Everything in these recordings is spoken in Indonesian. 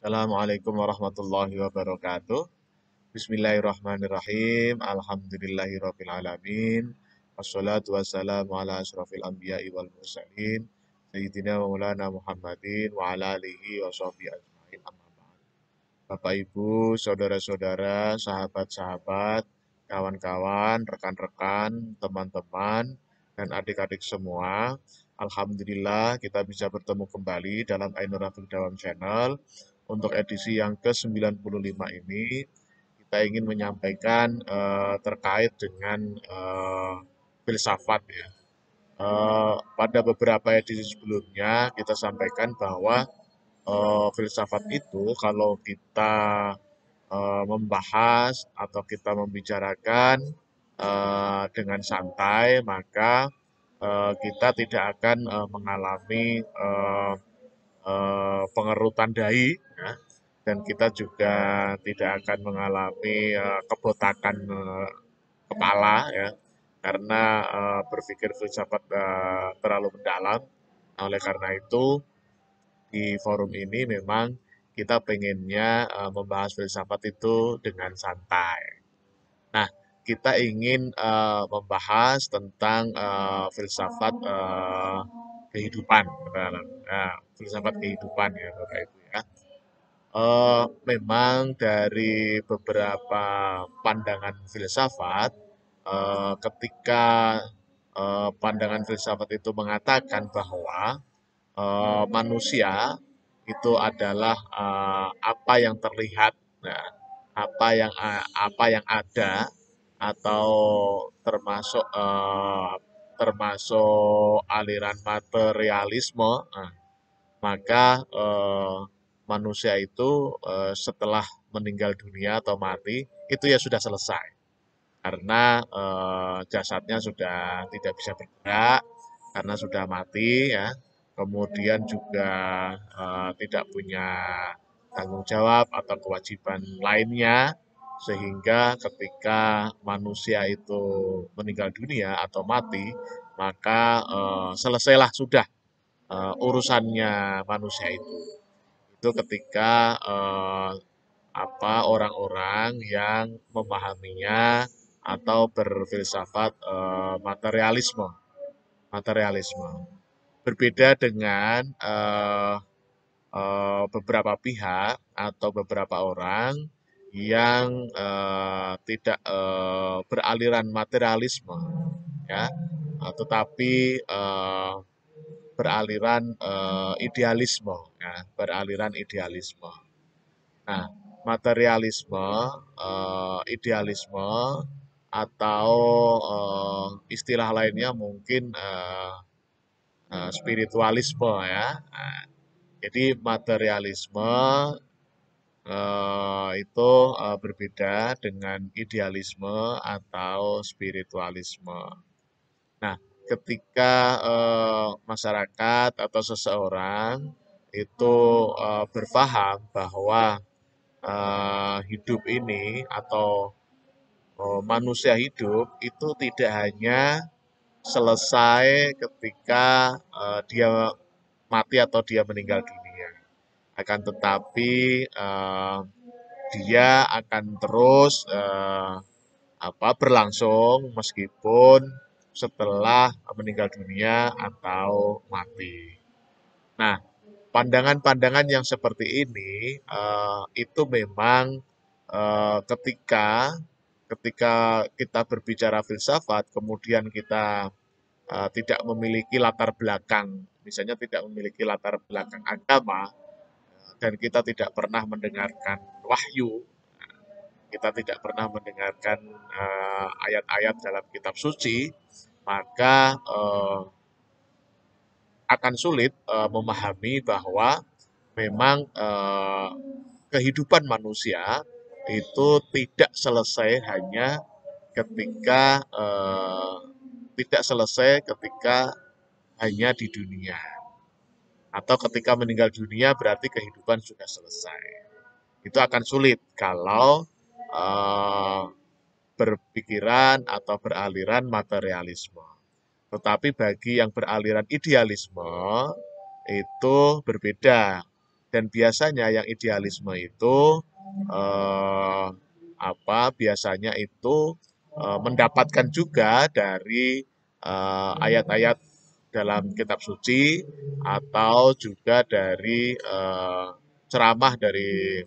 Assalamualaikum warahmatullahi wabarakatuh. Bismillahirrahmanirrahim. Alhamdulillahirabbil alamin. Wassalatu wassalamu ala asyrofil anbiya'i wal mursalin. Sayyidina wa maulana Muhammadin wa ala alihi wa sahbihi ajma'in amma ba'd. Bapak Ibu, saudara-saudara, sahabat-sahabat, kawan-kawan, rekan-rekan, teman-teman, dan adik-adik semua. Alhamdulillah kita bisa bertemu kembali dalam Ainur Rafiq Dawam Channel. Untuk edisi yang ke-95 ini, kita ingin menyampaikan terkait dengan filsafat ya. Pada beberapa edisi sebelumnya kita sampaikan bahwa filsafat itu kalau kita membahas atau kita membicarakan dengan santai, maka kita tidak akan mengalami pengerutan dahi, ya, dan kita juga tidak akan mengalami kebotakan kepala, ya, karena berpikir filsafat terlalu mendalam. Oleh karena itu, di forum ini memang kita pengennya membahas filsafat itu dengan santai. Nah, kita ingin membahas tentang filsafat kehidupan, filsafat kehidupan ya Bapak Ibu ya. Memang dari beberapa pandangan filsafat, ketika pandangan filsafat itu mengatakan bahwa manusia itu adalah apa yang terlihat, nah, apa yang ada atau termasuk termasuk aliran materialisme. Nah, maka manusia itu setelah meninggal dunia atau mati itu ya sudah selesai karena jasadnya sudah tidak bisa bergerak karena sudah mati ya. Kemudian juga tidak punya tanggung jawab atau kewajiban lainnya sehingga ketika manusia itu meninggal dunia atau mati maka selesailah sudah urusannya manusia itu. Itu ketika orang-orang yang memahaminya atau berfilsafat materialisme. Materialisme berbeda dengan beberapa pihak atau beberapa orang yang tidak beraliran materialisme, ya, tetapi beraliran idealisme, ya, beraliran idealisme. Nah, materialisme, idealisme, atau istilah lainnya mungkin spiritualisme ya. Nah, jadi materialisme itu berbeda dengan idealisme atau spiritualisme. Nah, ketika masyarakat atau seseorang itu berpaham bahwa hidup ini atau manusia hidup itu tidak hanya selesai ketika dia mati atau dia meninggal dunia. Akan tetapi dia akan terus berlangsung meskipun setelah meninggal dunia atau mati. Nah, pandangan-pandangan yang seperti ini itu memang ketika ketika kita berbicara filsafat, kemudian kita tidak memiliki latar belakang, misalnya tidak memiliki latar belakang agama, dan kita tidak pernah mendengarkan wahyu, kita tidak pernah mendengarkan ayat-ayat dalam kitab suci, maka akan sulit memahami bahwa memang kehidupan manusia itu tidak selesai hanya ketika tidak selesai ketika hanya di dunia atau ketika meninggal dunia berarti kehidupan sudah selesai. Itu akan sulit kalau berpikiran atau beraliran materialisme. Tetapi bagi yang beraliran idealisme itu berbeda. Dan biasanya yang idealisme itu eh, biasanya itu mendapatkan juga dari ayat-ayat dalam kitab suci atau juga dari ceramah dari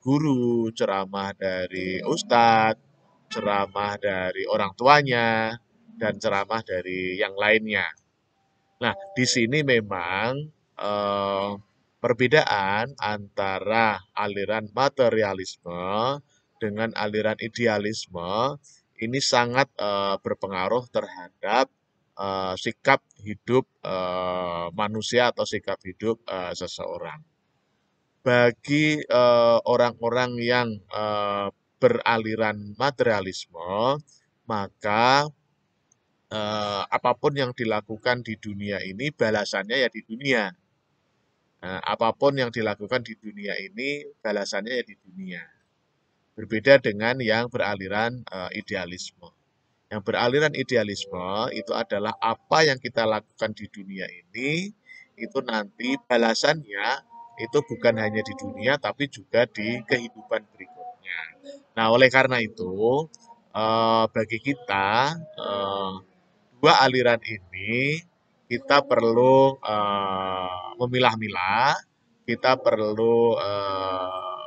guru, ceramah dari ustadz, ceramah dari orang tuanya, dan ceramah dari yang lainnya. Nah, di sini memang eh, perbedaan antara aliran materialisme dengan aliran idealisme ini sangat berpengaruh terhadap sikap hidup manusia atau sikap hidup seseorang. Bagi orang-orang yang beraliran materialisme, maka apapun yang dilakukan di dunia ini balasannya ya di dunia. Nah, apapun yang dilakukan di dunia ini balasannya ya di dunia. Berbeda dengan yang beraliran idealisme. Yang beraliran idealisme itu adalah apa yang kita lakukan di dunia ini itu nanti balasannya itu bukan hanya di dunia tapi juga di kehidupan berikutnya. Nah, oleh karena itu bagi kita eh, dua aliran ini kita perlu memilah-milah, kita perlu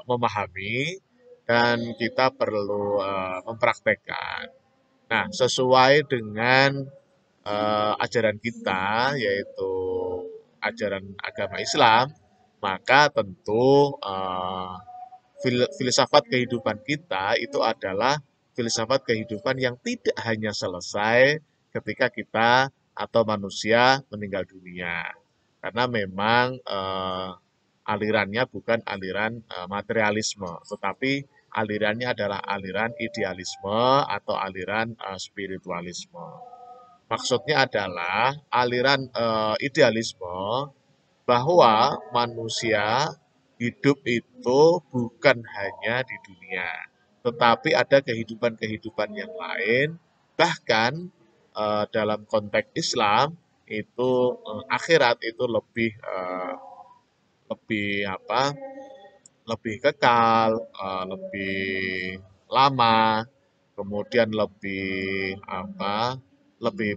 memahami, dan kita perlu mempraktekkan. Nah, sesuai dengan ajaran kita, yaitu ajaran agama Islam, maka tentu filsafat kehidupan kita itu adalah filsafat kehidupan yang tidak hanya selesai ketika kita atau manusia meninggal dunia. Karena memang alirannya bukan aliran materialisme, tetapi alirannya adalah aliran idealisme atau aliran spiritualisme. Maksudnya adalah aliran idealisme bahwa manusia hidup itu bukan hanya di dunia, tetapi ada kehidupan-kehidupan yang lain, bahkan dalam konteks Islam itu akhirat itu lebih lebih kekal, lebih lama, kemudian lebih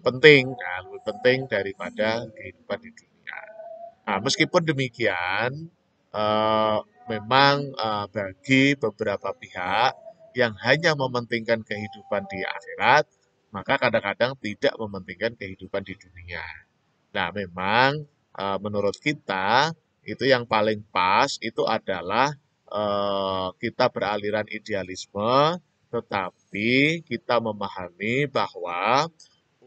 penting, nah, lebih penting daripada kehidupan di dunia. Nah, meskipun demikian, eh, memang bagi beberapa pihak yang hanya mementingkan kehidupan di akhirat, maka kadang-kadang tidak mementingkan kehidupan di dunia. Nah, memang menurut kita itu yang paling pas itu adalah kita beraliran idealisme, tetapi kita memahami bahwa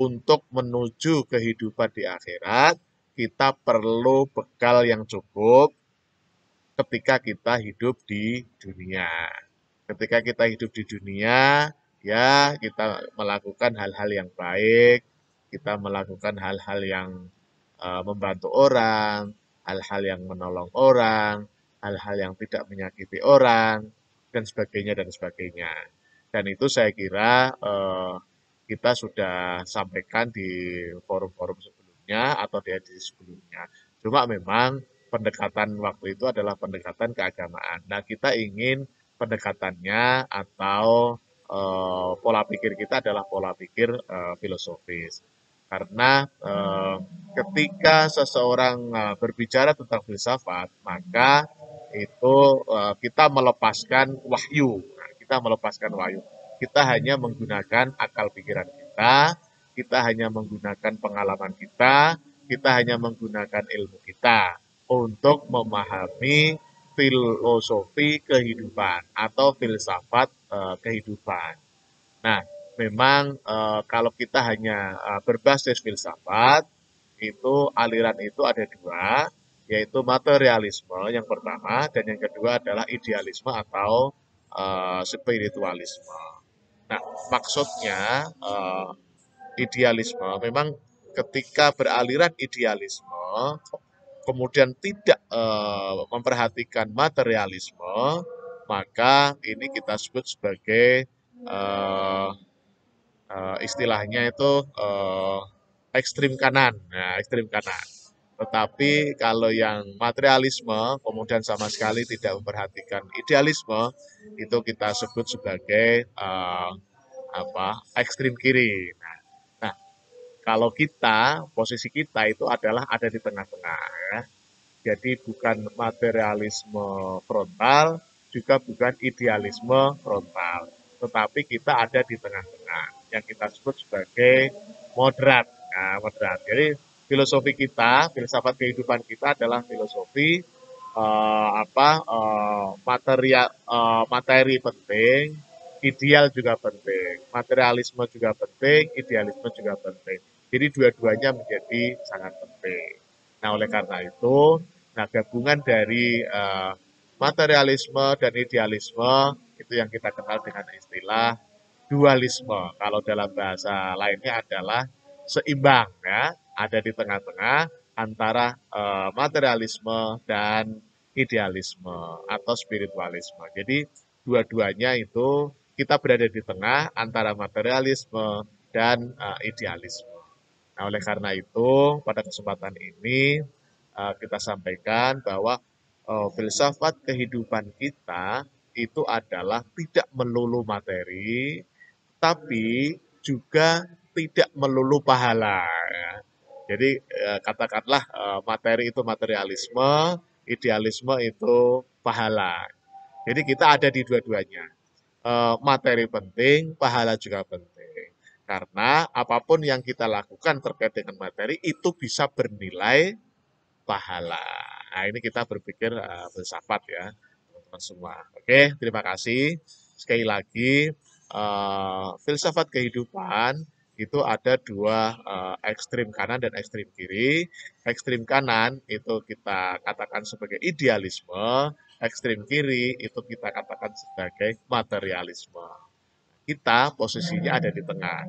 untuk menuju kehidupan di akhirat, kita perlu bekal yang cukup ketika kita hidup di dunia. Ketika kita hidup di dunia, ya kita melakukan hal-hal yang baik, kita melakukan hal-hal yang membantu orang, hal-hal yang menolong orang, hal-hal yang tidak menyakiti orang, dan sebagainya dan sebagainya. Dan itu saya kira kita sudah sampaikan di forum-forum sebelumnya atau di edisi sebelumnya. Cuma memang pendekatan waktu itu adalah pendekatan keagamaan. Nah, kita ingin pendekatannya atau pola pikir kita adalah pola pikir filosofis. Karena ketika seseorang berbicara tentang filsafat, maka itu kita melepaskan wahyu. Nah, kita melepaskan wahyu. Kita hanya menggunakan akal pikiran kita hanya menggunakan pengalaman kita hanya menggunakan ilmu kita untuk memahami filosofi kehidupan atau filsafat kehidupan. Nah, memang kalau kita hanya berbasis filsafat, itu aliran itu ada dua, yaitu materialisme yang pertama dan yang kedua adalah idealisme atau spiritualisme. Nah, maksudnya idealisme memang ketika beraliran idealisme kemudian tidak memperhatikan materialisme, maka ini kita sebut sebagai eh, istilahnya itu ekstrim kanan. Nah, ekstrim kanan. Tetapi kalau yang materialisme, kemudian sama sekali tidak memperhatikan idealisme, itu kita sebut sebagai ekstrim kiri. Nah, kalau kita, posisi kita itu adalah ada di tengah-tengah, ya. Jadi bukan materialisme frontal, juga bukan idealisme frontal. Tetapi kita ada di tengah-tengah, yang kita sebut sebagai moderat. Nah, moderat. Jadi filosofi kita, filsafat kehidupan kita adalah filosofi materi penting, ideal juga penting, materialisme juga penting, idealisme juga penting. Jadi dua-duanya menjadi sangat penting. Nah, oleh karena itu, nah gabungan dari materialisme dan idealisme itu yang kita kenal dengan istilah dualisme. Kalau dalam bahasa lainnya adalah seimbang, ya, ada di tengah-tengah antara materialisme dan idealisme atau spiritualisme. Jadi dua-duanya itu kita berada di tengah antara materialisme dan idealisme. Nah, oleh karena itu, pada kesempatan ini kita sampaikan bahwa filsafat kehidupan kita itu adalah tidak melulu materi, tapi juga tidak melulu pahala. Ya. Jadi katakanlah materi itu materialisme, idealisme itu pahala. Jadi kita ada di dua-duanya. Materi penting, pahala juga penting. Karena apapun yang kita lakukan terkait dengan materi itu bisa bernilai pahala. Nah, ini kita berpikir filsafat ya, teman-teman semua. Oke, terima kasih. Sekali lagi, filsafat kehidupan itu ada dua ekstrim kanan dan ekstrim kiri. Ekstrim kanan itu kita katakan sebagai idealisme, ekstrim kiri itu kita katakan sebagai materialisme. Kita posisinya ada di tengah.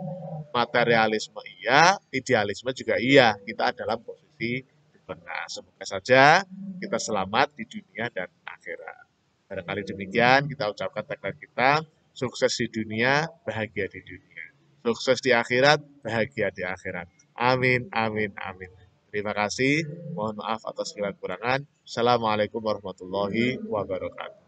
Materialisme iya, idealisme juga iya. Kita adalah posisi di tengah. Semoga saja kita selamat di dunia dan akhirat. Barangkali demikian kita ucapkan tagline kita, sukses di dunia, bahagia di dunia. Sukses di akhirat, bahagia di akhirat. Amin, amin, amin. Terima kasih. Mohon maaf atas segala kekurangan. Assalamualaikum warahmatullahi wabarakatuh.